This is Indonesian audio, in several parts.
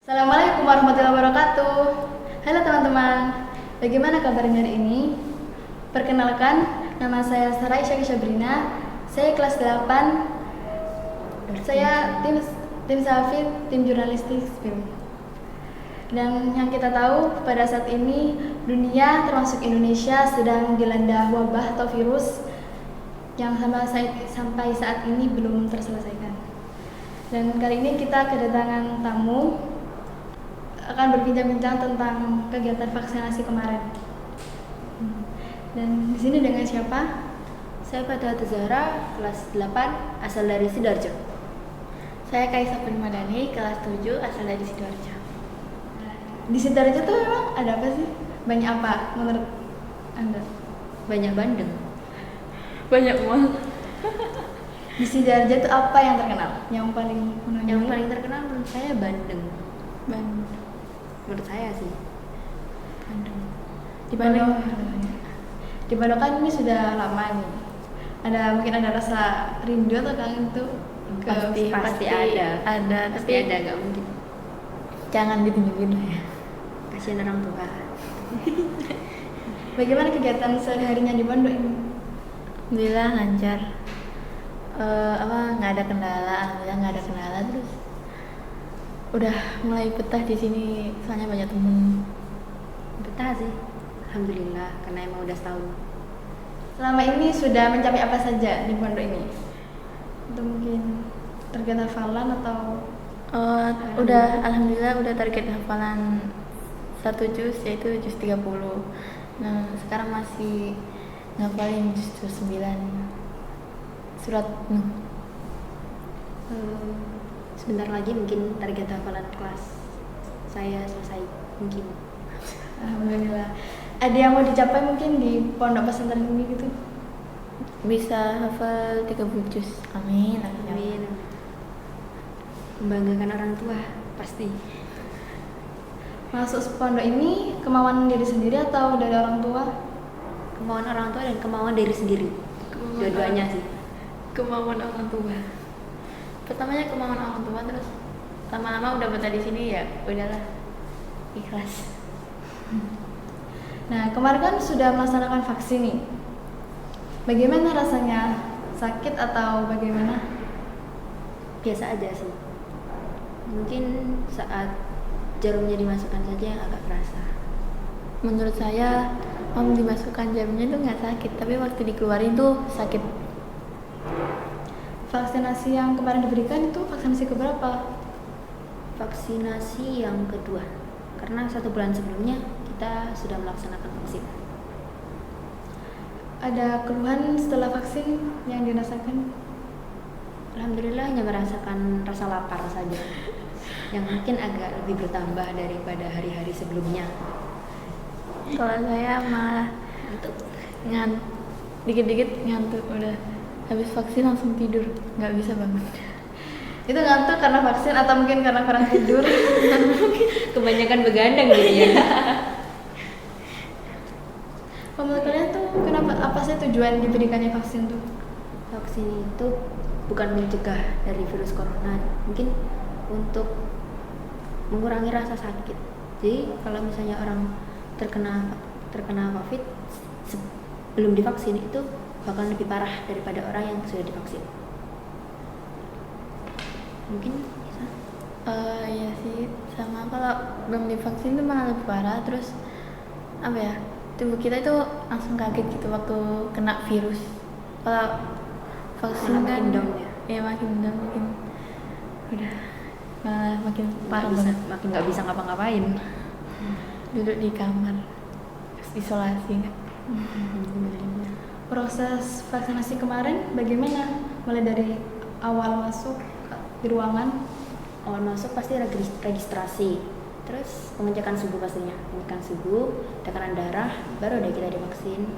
Assalamualaikum warahmatullahi wabarakatuh. Halo teman-teman, bagaimana kabarnya hari ini? Perkenalkan, nama saya Sarah Isya Sabrina. Saya kelas 8. Saya tim Safit, tim jurnalistik film. Dan yang kita tahu, pada saat ini dunia termasuk Indonesia sedang dilanda wabah atau virus yang sampai saat ini belum terselesaikan. Dan kali ini kita kedatangan tamu akan berbincang-bincang tentang kegiatan vaksinasi kemarin. Dan di sini dengan siapa? Saya Fatihah Zahra, kelas 8, asal dari Sidoarjo. Saya Kaisa Madani, kelas 7, asal dari Sidoarjo. Di Sidoarjo tuh memang ada apa sih? Banyak apa menurut Anda? Banyak bandeng. Banyak mall. Di Sidoarjo tuh apa yang terkenal? Yang paling menonjol? Yang paling terkenal menurut saya bandeng. Menurut saya sih. Bandung. Di Bandung. Di Bandung kan ini sudah lama nih. Mungkin ada rasa rindu atau kangen tuh? Pasti ada. Pasti ada, nggak mungkin. Jangan ditunjukin ya. Kasihan orang tua. Bagaimana kegiatan sehari-harinya di Bandung ini? Alhamdulillah lancar. Nggak ada kendala, alhamdulillah nggak ada kendala. Terus udah mulai betah di sini, soalnya banyak temen. Betah sih, alhamdulillah, karena emang udah setahun. Selama ini sudah mencapai apa saja di pondok ini? Itu mungkin target hafalan atau? Alhamdulillah udah target hafalan 1 juz, yaitu juz 30. Nah, sekarang masih ngapalin juz 9 surat Nuh. Sebentar lagi mungkin target hafalan kelas saya selesai mungkin. Alhamdulillah. Ada yang mau dicapai mungkin di pondok pesantren ini gitu? Bisa hafal 30 juz. Amin. Amin. Membanggakan orang tua pasti. Masuk pondok ini kemauan diri sendiri atau dari orang tua? Kemauan orang tua dan kemauan diri sendiri. Dua-duanya sih. Kemauan orang tua. Pertamanya kemauan orang tua, terus lama-lama udah betah di sini, ya udahlah, ikhlas. Nah, kemarin kan sudah melaksanakan vaksin nih. Bagaimana rasanya? Sakit atau bagaimana? Biasa aja sih. Mungkin saat jarumnya dimasukkan saja yang agak kerasa. Menurut saya, dimasukkan jarumnya itu nggak sakit, tapi waktu dikeluarin tuh sakit. Vaksinasi yang kemarin diberikan itu vaksinasi keberapa? Vaksinasi yang kedua, karena 1 bulan sebelumnya kita sudah melaksanakan vaksin. Ada keluhan setelah vaksin yang dirasakan? Alhamdulillah hanya merasakan rasa lapar saja, yang mungkin agak lebih bertambah daripada hari-hari sebelumnya. Kalau saya malah dikit-dikit ngantuk, udah habis vaksin langsung tidur, nggak bisa bangun. Itu ngantuk karena vaksin atau mungkin karena kurang tidur? Kebanyakan begadang jadinya. Menurut kalian tuh apa sih tujuan diberikannya vaksin tuh? Vaksin itu bukan mencegah dari virus corona, mungkin untuk mengurangi rasa sakit. Jadi kalau misalnya orang terkena COVID sebelum divaksin itu bakal lebih parah daripada orang yang sudah divaksin. Mungkin bisa. Iya sih, sama kalau belum divaksin tuh malah lebih parah. Terus tubuh kita itu langsung kaget gitu waktu kena virus. Kalau vaksin malah kan makin down ya. Makin down, udah malah makin parah Bisa, banget. makin nggak bisa ngapa-ngapain. Duduk di kamar, isolasi kan. Proses vaksinasi kemarin bagaimana? Mulai dari awal masuk di ruangan? Awal masuk pasti registrasi, terus pengecekan suhu pastinya, pengecekan suhu, tekanan darah, baru deh kita divaksin.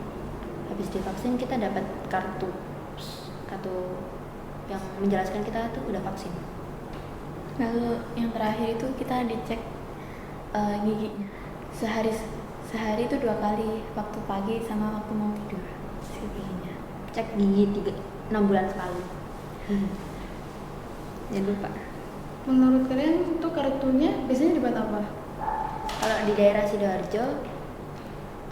Habis divaksin kita dapat kartu yang menjelaskan kita tuh udah vaksin. Lalu yang terakhir itu kita dicek giginya sehari itu 2 kali, waktu pagi sama waktu mau tidur. Giginya Cek gigi 6 bulan sekali. Jangan lupa. Menurut kalian itu kartunya biasanya dibuat apa? Kalau di daerah Sidoarjo,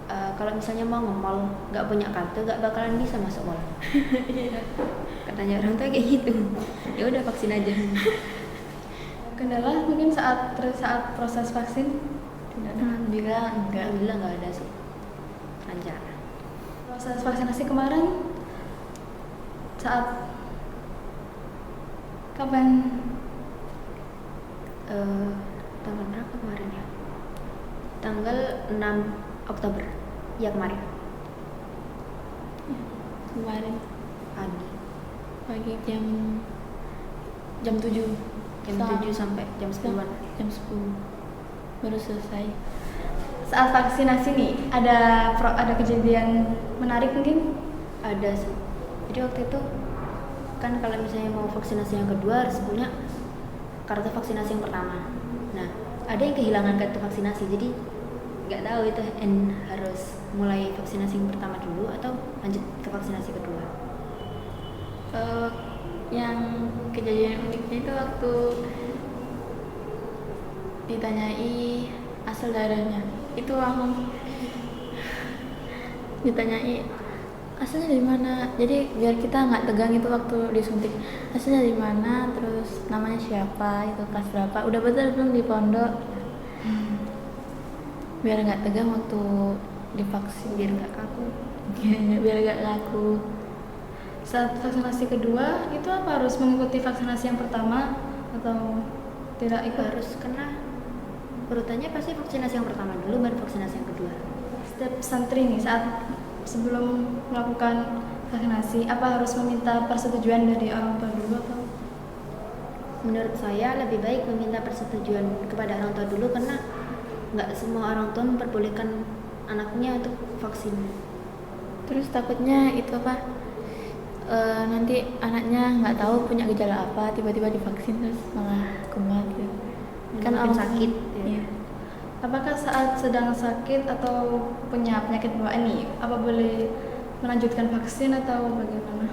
kalau misalnya mau nge-mall nggak punya kartu nggak bakalan bisa masuk mall. Iya. Katanya orang tua kayak gitu. Ya udah vaksin aja. Kendala mungkin saat proses vaksin tidak ada. Alhamdulillah enggak. Alhamdulillah nggak ada sih. Lancar. Proses vaksinasi kemarin saat kapan? Tanggal berapa kemarin ya? Tanggal 6 Oktober. Ya kemarin. Kemarin Pagi. pagi jam 7. Jam 7 sampai jam 10-an. Jam 10 baru selesai. Saat vaksinasi nih ada kejadian menarik mungkin? Ada sih. Jadi waktu itu kan kalau misalnya mau vaksinasi yang kedua harus punya kartu vaksinasi yang pertama. Nah, ada yang kehilangan kartu vaksinasi, jadi nggak tahu itu harus mulai vaksinasi yang pertama dulu atau lanjut ke vaksinasi kedua. Yang kejadian uniknya itu waktu ditanyai asal daerahnya, itu langsung ditanyai asalnya dari mana, jadi biar kita nggak tegang itu waktu disuntik, asalnya dari mana, terus namanya siapa, itu kelas berapa, udah betul belum di pondok, biar nggak tegang waktu divaksin, Biar nggak kaku. biar nggak laku. Saat vaksinasi kedua itu apa harus mengikuti vaksinasi yang pertama atau tidak ikut? Harus kena urutannya pasti vaksinasi yang pertama dulu baru vaksinasi yang kedua. Setiap santri nih saat sebelum melakukan vaksinasi apa harus meminta persetujuan dari orang tua dulu atau? Menurut saya lebih baik meminta persetujuan kepada orang tua dulu karena nggak semua orang tua memperbolehkan anaknya untuk vaksin. Terus takutnya itu apa, nanti anaknya nggak tahu punya gejala apa, tiba-tiba divaksin terus malah kumat gitu. Kan orang sakit. Iya. Apakah saat sedang sakit atau punya penyakit bawaan nih apa boleh melanjutkan vaksin atau bagaimana?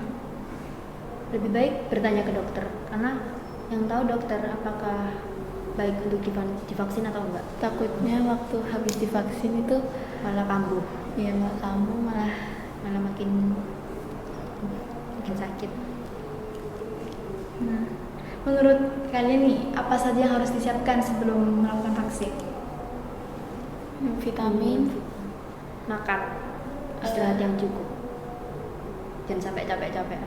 Lebih baik bertanya ke dokter karena yang tahu dokter apakah baik untuk divaksin atau enggak. Takutnya waktu habis divaksin itu Malah kambuh, ya malah kamu malah malah makin sakit. Nah, menurut kalian nih apa saja yang harus disiapkan sebelum melakukan vaksin? vitamin, Makan, istirahat yang cukup, jangan sampai capek-capek.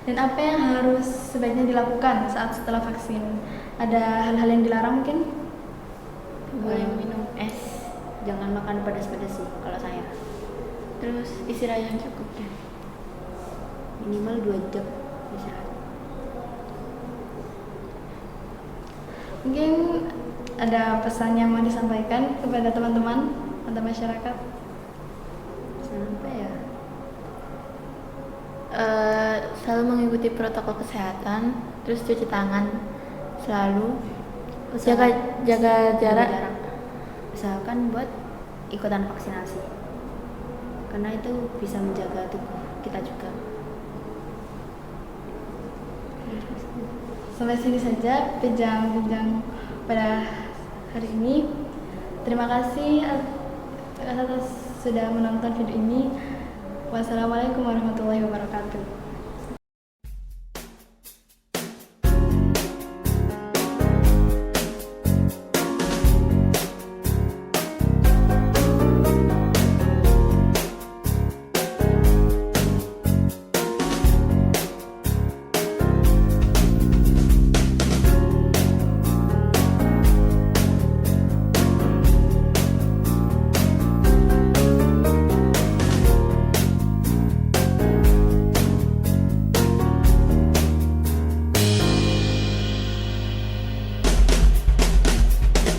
Dan apa yang harus sebaiknya dilakukan saat setelah vaksin? Ada hal-hal yang dilarang mungkin? boleh minum es, Jangan makan pedas-pedas sih kalau saya. terus istirahat yang cukup ya. Minimal 2 jam istirahat. Mungkin ada pesan yang mau disampaikan kepada teman-teman atau masyarakat? Sampai ya. Selalu mengikuti protokol kesehatan, terus cuci tangan selalu, jaga jarak. Usahakan buat ikutan vaksinasi karena itu bisa menjaga tubuh kita juga. Sampai sini saja bincang-bincang pada hari ini. Terima kasih atas sudah menonton video ini. Wassalamualaikum warahmatullahi wabarakatuh.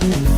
Mm-hmm.